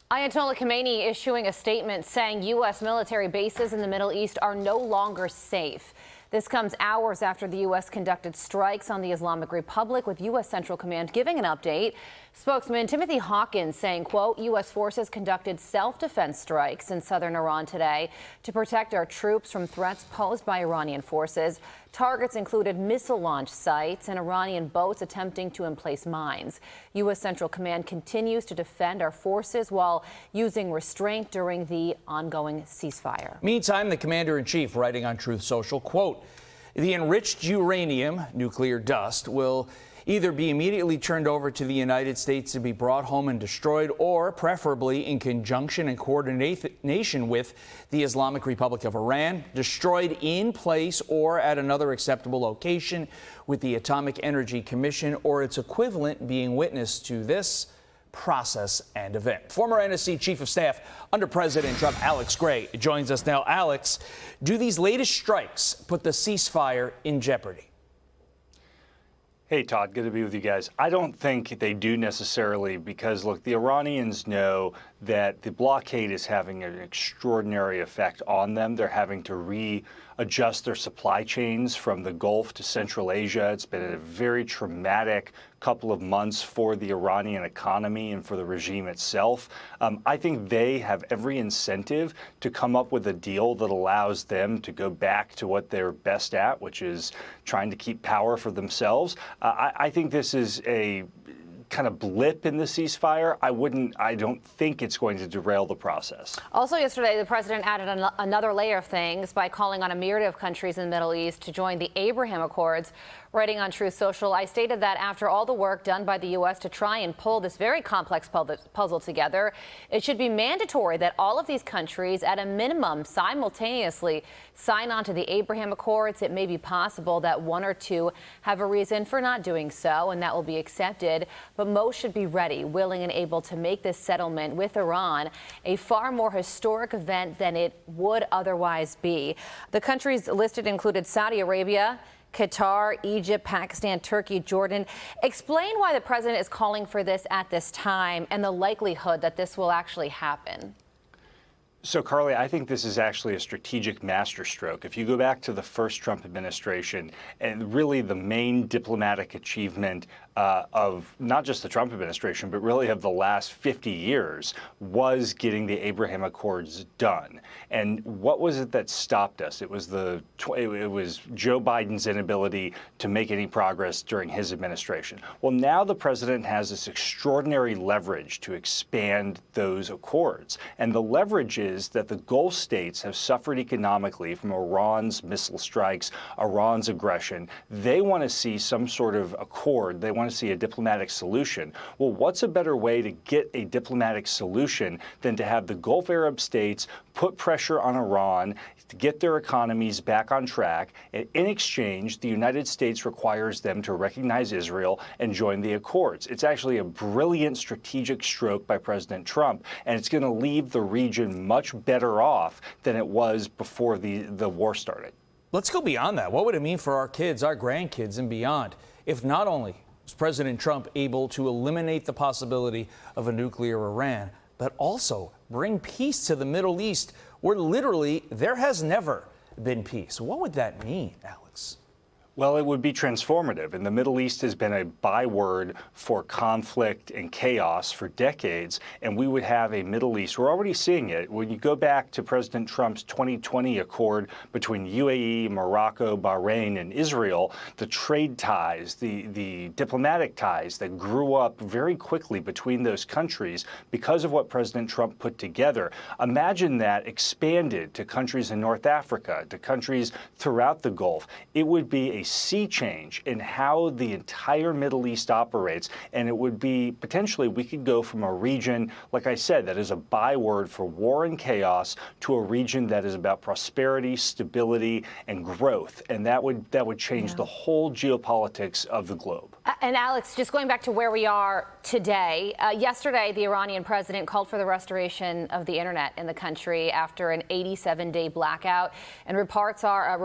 Ayatollah Khamenei issuing a statement saying U.S. military bases in the Middle East are no longer safe. This comes hours after the U.S. conducted strikes on the Islamic Republic, with U.S. Central Command giving an update. Spokesman Timothy Hawkins saying, quote, U.S. forces conducted self-defense strikes in southern Iran today to protect our troops from threats posed by Iranian forces. Targets included missile launch sites and Iranian boats attempting to emplace mines. U.S. Central Command continues to defend our forces while using restraint during the ongoing ceasefire. Meantime, the commander-in-chief writing on Truth Social, quote, the enriched uranium, nuclear dust, will either be immediately turned over to the United States to be brought home and destroyed, or preferably in conjunction and coordination with the Islamic Republic of Iran, destroyed in place or at another acceptable location, with the Atomic Energy Commission or its equivalent being witness to this process and event. Former NSC Chief of Staff under President Trump, Alex Gray, joins us now. Alex, do these latest strikes put the ceasefire in jeopardy? Hey, Todd, good to be with you guys. I don't think they do necessarily because, look, the Iranians know that the blockade is having an extraordinary effect on them. They're having to readjust their supply chains from the Gulf to Central Asia. It's been a very traumatic couple of months for the Iranian economy and for the regime itself. I think they have every incentive to come up with a deal that allows them to go back to what they're best at, which is trying to keep power for themselves. I think this is a kind of blip in the ceasefire. I don't think it's going to derail the process. Also yesterday, the president added another layer of things by calling on a myriad of countries in the Middle East to join the Abraham Accords. Writing on Truth Social, I stated that after all the work done by the U.S. to try and pull this very complex puzzle together, it should be mandatory that all of these countries, at a minimum, simultaneously sign on to the Abraham Accords. It may be possible that one or two have a reason for not doing so, and that will be accepted. But most should be ready, willing, and able to make this settlement with Iran a far more historic event than it would otherwise be. The countries listed included Saudi Arabia, Qatar, Egypt, Pakistan, Turkey, Jordan. Explain why the president is calling for this at this time and the likelihood that this will actually happen. So, Carly, I think this is actually a strategic masterstroke. If you go back to the first Trump administration, and really the main diplomatic achievement of not just the Trump administration, but really of the last 50 years, was getting the Abraham Accords done. And what was it that stopped us? It was Joe Biden's inability to make any progress during his administration. Well, now the president has this extraordinary leverage to expand those accords. And the leverage is that the Gulf states have suffered economically from Iran's missile strikes, Iran's aggression. They want to see some sort of accord. They want to see a diplomatic solution. Well, what's a better way to get a diplomatic solution than to have the Gulf Arab states put pressure on Iran to get their economies back on track? And in exchange, the United States requires them to recognize Israel and join the accords. It's actually a brilliant strategic stroke by President Trump, and it's going to leave the region much better off than it was before the war started. Let's go beyond that. What would it mean for our kids, our grandkids, and beyond if not only was President Trump able to eliminate the possibility of a nuclear Iran, but also bring peace to the Middle East, where literally there has never been peace? What would that mean, Alex? Well, it would be transformative, and the Middle East has been a byword for conflict and chaos for decades, and we would have a Middle East. We're already seeing it. When you go back to President Trump's 2020 accord between UAE, Morocco, Bahrain, and Israel, the trade ties, the diplomatic ties that grew up very quickly between those countries because of what President Trump put together. Imagine that expanded to countries in North Africa, to countries throughout the Gulf. It would be a sea change in how the entire Middle East operates, and it would be potentially, we could go from a region, like I said, that is a byword for war and chaos, to a region that is about prosperity, stability, and growth, and that would change the whole geopolitics of the globe. And Alex, just going back to where we are today, yesterday the Iranian president called for the restoration of the internet in the country after an 87-day blackout, and reports are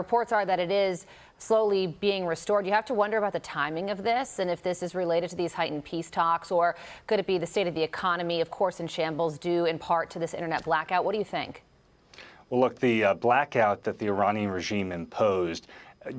that it is slowly being restored. You have to wonder about the timing of this and if this is related to these heightened peace talks, or could it be the state of the economy, of course, in shambles, due in part to this internet blackout? What do you think? Well, look, the blackout that the Iranian regime imposed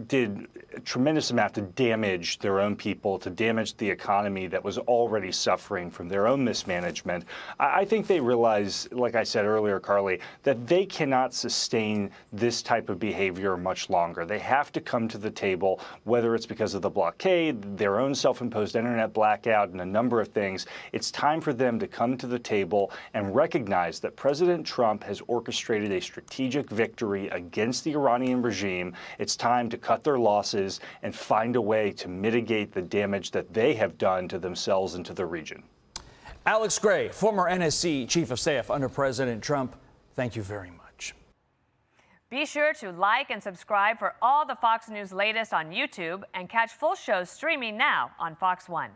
did a tremendous amount to damage their own people, to damage the economy that was already suffering from their own mismanagement. I think they realize, like I said earlier, Carly, that they cannot sustain this type of behavior much longer. They have to come to the table, whether it's because of the blockade, their own self-imposed internet blackout, and a number of things. It's time for them to come to the table and recognize that President Trump has orchestrated a strategic victory against the Iranian regime. It's time to cut their losses and find a way to mitigate the damage that they have done to themselves and to the region. Alex Gray, former NSC Chief of Staff under President Trump, thank you very much. Be sure to like and subscribe for all the Fox News latest on YouTube, and catch full shows streaming now on Fox One.